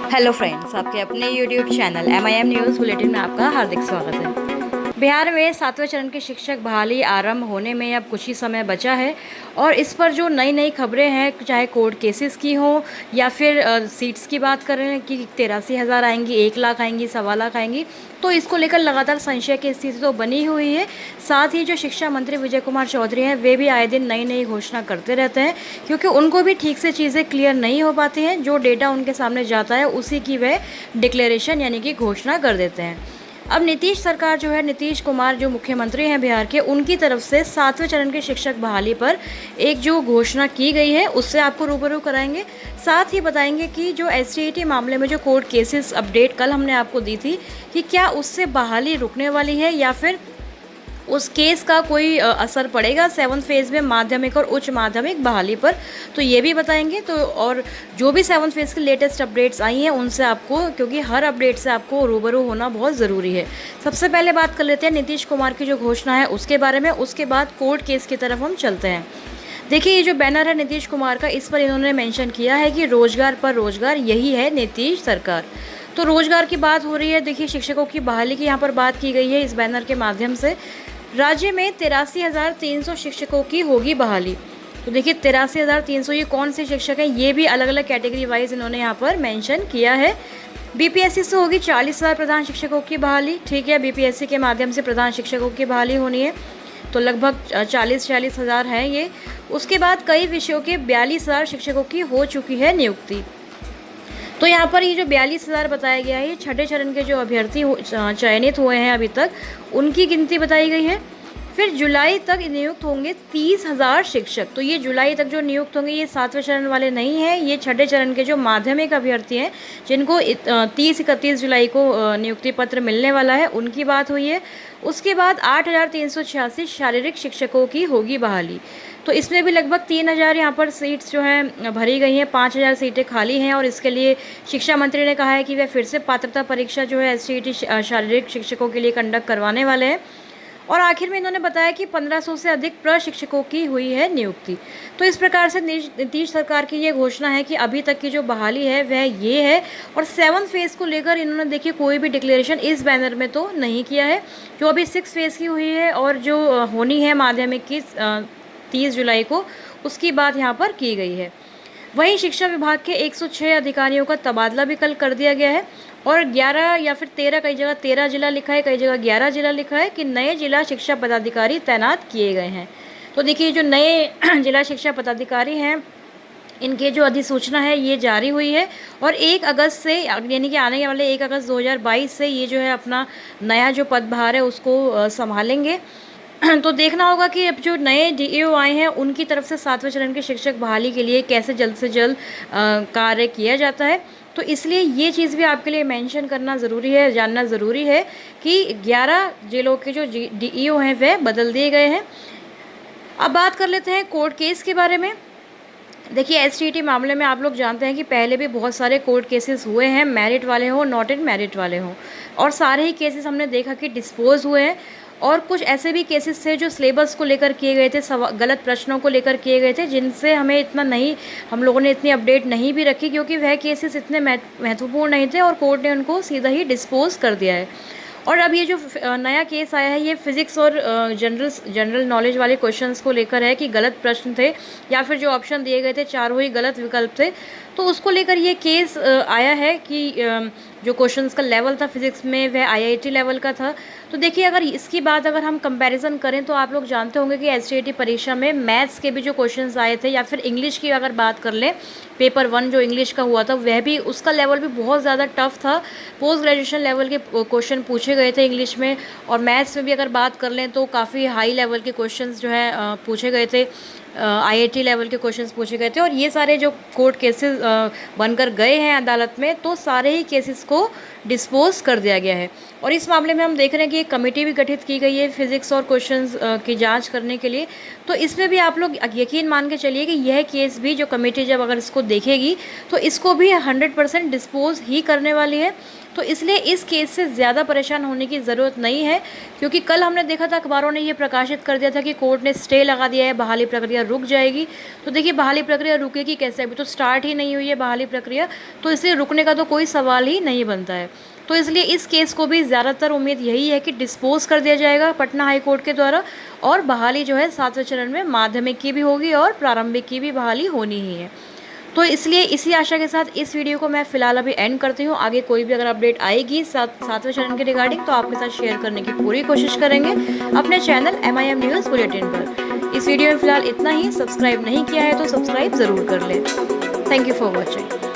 Hello friends, आपके अपने YouTube channel MIM news bulletin में आपका हार्दिक स्वागत है। बिहार में 7वें चरण की शिक्षक बहाली आरंभ होने में अब कुछ ही समय बचा है और इस पर जो नई नई खबरें हैं, चाहे कोर्ट केसेस की हो या फिर सीट्स की बात करें कि 83,000 आएंगी, 1 लाख आएंगी, 1.25 लाख आएंगी, तो इसको लेकर लगातार संशय की स्थिति तो बनी हुई है। साथ ही जो शिक्षा मंत्री विजय कुमार चौधरी हैं, वे भी आए दिन नई नई घोषणा करते रहते हैं, क्योंकि उनको भी ठीक से चीज़ें क्लियर नहीं हो पाती हैं। जो डेटा उनके सामने जाता है उसी की वे डिक्लेरेशन यानी कि घोषणा कर देते हैं। अब नीतीश सरकार जो है, नीतीश कुमार जो मुख्यमंत्री हैं बिहार के, उनकी तरफ से 7वें चरण के शिक्षक बहाली पर एक जो घोषणा की गई है उससे आपको रूबरू कराएंगे। साथ ही बताएंगे कि जो STET मामले में जो कोर्ट केसेस अपडेट कल हमने आपको दी थी कि क्या उससे बहाली रुकने वाली है या फिर उस केस का कोई असर पड़ेगा 7th फेज़ में माध्यमिक और उच्च माध्यमिक बहाली पर, तो ये भी बताएंगे। तो और जो भी 7th फेज़ की लेटेस्ट अपडेट्स आई हैं उनसे आपको, क्योंकि हर अपडेट से आपको रूबरू होना बहुत ज़रूरी है। सबसे पहले बात कर लेते हैं नीतीश कुमार की जो घोषणा है उसके बारे में, उसके बाद कोर्ट केस की तरफ हम चलते हैं। देखिए, ये जो बैनर है नीतीश कुमार का, इस पर इन्होंने मेंशन किया है कि रोजगार पर रोजगार, यही है नीतीश सरकार। तो रोजगार की बात हो रही है। देखिए, शिक्षकों की बहाली की यहाँ पर बात की गई है इस बैनर के माध्यम से। राज्य में 83,300 शिक्षकों की होगी बहाली। तो देखिए, 83,300 ये कौन से शिक्षक हैं, ये भी अलग अलग कैटेगरी वाइज इन्होंने यहाँ पर मेंशन किया है। BPSC से होगी 40,000 प्रधान शिक्षकों की बहाली। ठीक है, BPSC के माध्यम से प्रधान शिक्षकों की बहाली होनी है, तो लगभग 40-40 हज़ार है ये। उसके बाद कई विषयों के 42,000 शिक्षकों की हो चुकी है नियुक्ति। तो यहाँ पर ये जो 42,000 बताया गया है, ये छठे चरण के जो अभ्यर्थी चयनित हुए हैं अभी तक, उनकी गिनती बताई गई है। फिर जुलाई तक नियुक्त होंगे 30,000 शिक्षक। तो ये जुलाई तक जो नियुक्त होंगे ये 7वें चरण वाले नहीं हैं, ये छठे चरण के जो माध्यमिक अभ्यर्थी हैं जिनको 30-31 जुलाई को नियुक्ति पत्र मिलने वाला है, उनकी बात हुई है। उसके बाद 8,386 शारीरिक शिक्षकों की होगी बहाली। तो इसमें भी लगभग 3,000 यहाँ पर सीट्स जो हैं भरी गई हैं, 5,000 सीटें खाली हैं और इसके लिए शिक्षा मंत्री ने कहा है कि वे फिर से पात्रता परीक्षा जो है STET शारीरिक शिक्षकों के लिए कंडक्ट करवाने वाले हैं। और आखिर में इन्होंने बताया कि 1,500 से अधिक प्रशिक्षकों की हुई है नियुक्ति। तो इस प्रकार से नीतीश सरकार की ये घोषणा है कि अभी तक की जो बहाली है वह ये है। और 7th फेज़ को लेकर इन्होंने देखिए कोई भी डिक्लेरेशन इस बैनर में तो नहीं किया है। जो अभी 6th फेज़ की हुई है और जो होनी है माध्यमिक की 30 जुलाई को, उसकी बात यहाँ पर की गई है। वहीं शिक्षा विभाग के 106 अधिकारियों का तबादला भी कल कर दिया गया है और 11 या फिर 13, कई जगह 13 जिला लिखा है, कई जगह 11 जिला लिखा है कि नए जिला शिक्षा पदाधिकारी तैनात किए गए हैं। तो देखिए, जो नए जिला शिक्षा पदाधिकारी हैं इनके जो अधिसूचना है ये जारी हुई है और 1 अगस्त से, यानी कि आने वाले 1 अगस्त 2022 से ये जो है अपना नया जो पदभार है उसको संभालेंगे। तो देखना होगा कि अब जो नए DAO आए हैं उनकी तरफ से 7वें चरण के शिक्षक बहाली के लिए कैसे जल्द से जल्द कार्य किया जाता है। तो इसलिए ये चीज़ भी आपके लिए मेंशन करना ज़रूरी है, जानना ज़रूरी है कि 11 जिलों के जो DAO हैं वह बदल दिए गए हैं। अब बात कर लेते हैं कोर्ट केस के बारे में। देखिए, STET मामले में आप लोग जानते हैं कि पहले भी बहुत सारे कोर्ट केसेस हुए हैं, मेरिट वाले हों, नॉट इन मेरिट वाले हों, और सारे ही केसेस हमने देखा कि डिस्पोज हुए हैं। और कुछ ऐसे भी केसेस थे जो सिलेबस को लेकर किए गए थे, गलत प्रश्नों को लेकर किए गए थे, जिनसे हमें इतना नहीं, हम लोगों ने इतनी अपडेट नहीं भी रखी, क्योंकि वह केसेस इतने महत्वपूर्ण नहीं थे और कोर्ट ने उनको सीधा ही डिस्पोज कर दिया है। और अब ये जो नया केस आया है ये फिज़िक्स और जनरल नॉलेज वाले क्वेश्चंस को लेकर है कि गलत प्रश्न थे या फिर जो ऑप्शन दिए गए थे चारों ही गलत विकल्प थे। तो उसको लेकर ये केस आया है कि जो क्वेश्चंस का लेवल था फिज़िक्स में वह IIT लेवल का था। तो देखिए, अगर इसकी बात अगर हम कंपैरिजन करें तो आप लोग जानते होंगे कि STET परीक्षा में मैथ्स के भी जो क्वेश्चंस आए थे, या फिर इंग्लिश की अगर बात कर लें, पेपर 1 जो इंग्लिश का हुआ था वह भी, उसका लेवल भी बहुत ज़्यादा टफ था। पोस्ट ग्रेजुएशन लेवल के क्वेश्चन पूछे गए थे इंग्लिश में, और मैथ्स में भी अगर बात कर लें तो काफ़ी हाई लेवल के क्वेश्चंस जो है पूछे गए थे, IIT लेवल के क्वेश्चंस पूछे गए थे। और ये सारे जो कोर्ट केसेस बनकर गए हैं अदालत में, तो सारे ही केसेस को डिस्पोज कर दिया गया है। और इस मामले में हम देख रहे हैं कि एक कमेटी भी गठित की गई है फिज़िक्स और क्वेश्चंस की जांच करने के लिए। तो इसमें भी आप लोग यकीन मान के चलिए कि यह केस भी जो कमेटी जब अगर इसको देखेगी तो इसको भी 100% डिस्पोज ही करने वाली है। तो इसलिए इस केस से ज़्यादा परेशान होने की ज़रूरत नहीं है, क्योंकि कल हमने देखा था अखबारों ने ये प्रकाशित कर दिया था कि कोर्ट ने स्टे लगा दिया है, बहाली प्रक्रिया रुक जाएगी। तो देखिए बहाली प्रक्रिया रुकेगी कैसे, अभी तो स्टार्ट ही नहीं हुई है बहाली प्रक्रिया, तो इसलिए रुकने का तो कोई सवाल ही नहीं बनता है। तो इसलिए इस केस को भी ज़्यादातर उम्मीद यही है कि डिस्पोज कर दिया जाएगा पटना हाई कोर्ट के द्वारा, और बहाली जो है 7वें चरण में माध्यमिक की भी होगी और प्रारंभिक की भी बहाली होनी ही है। तो इसलिए इसी आशा के साथ इस वीडियो को मैं फ़िलहाल अभी एंड करती हूँ। आगे कोई भी अगर अपडेट आएगी 7वें चरण के रिगार्डिंग तो आपके साथ शेयर करने की पूरी कोशिश करेंगे अपने चैनल MIM न्यूज़ बुलेटिन पर। इस वीडियो में फ़िलहाल इतना ही। सब्सक्राइब नहीं किया है तो सब्सक्राइब ज़रूर कर लें। Thank you for watching.